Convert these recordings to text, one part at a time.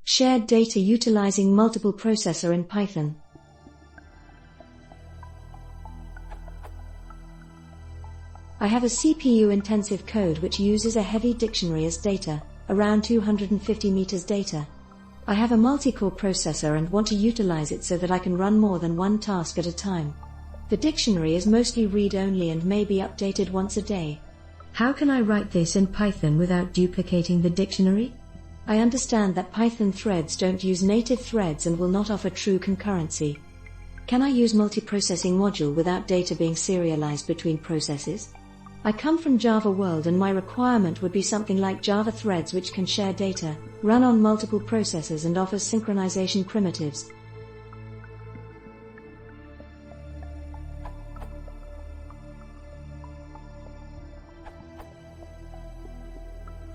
Shared data utilizing multiple processor in Python. I have a CPU-intensive code which uses a heavy dictionary as data, around 250 meters data. I have a multi-core processor and want to utilize it so that I can run more than one task at a time. The dictionary is mostly read-only and may be updated once a day. How can I write this in Python without duplicating the dictionary? I understand that Python threads don't use native threads and will not offer true concurrency. Can I use multiprocessing module without data being serialized between processes? I come from Java world and my requirement would be something like Java threads which can share data, run on multiple processors and offers synchronization primitives.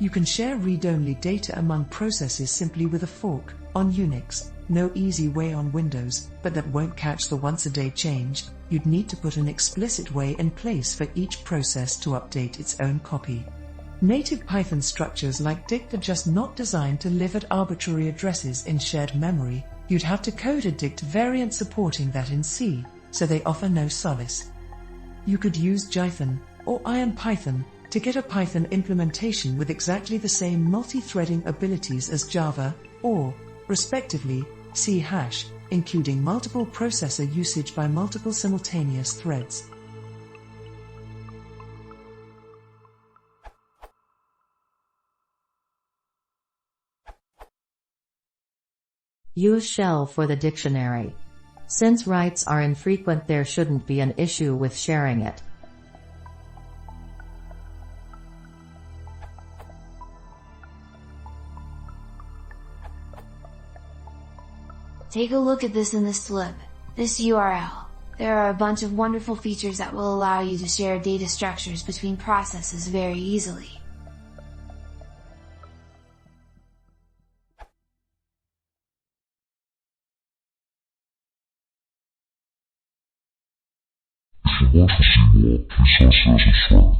You can share read-only data among processes simply with a fork, on Unix, no easy way on Windows, but that won't catch the once-a-day change. You'd need to put an explicit way in place for each process to update its own copy. Native Python structures like dict are just not designed to live at arbitrary addresses in shared memory. You'd have to code a dict variant supporting that in C, so they offer no solace. You could use Jython, or IronPython, to get a Python implementation with exactly the same multi-threading abilities as Java, or, respectively, C#, including multiple processor usage by multiple simultaneous threads. Use shell for the dictionary. Since writes are infrequent, there shouldn't be an issue with sharing it. Take a look at this in this lib, this URL. There are a bunch of wonderful features that will allow you to share data structures between processes very easily. If you want to see more, please consider subscribing.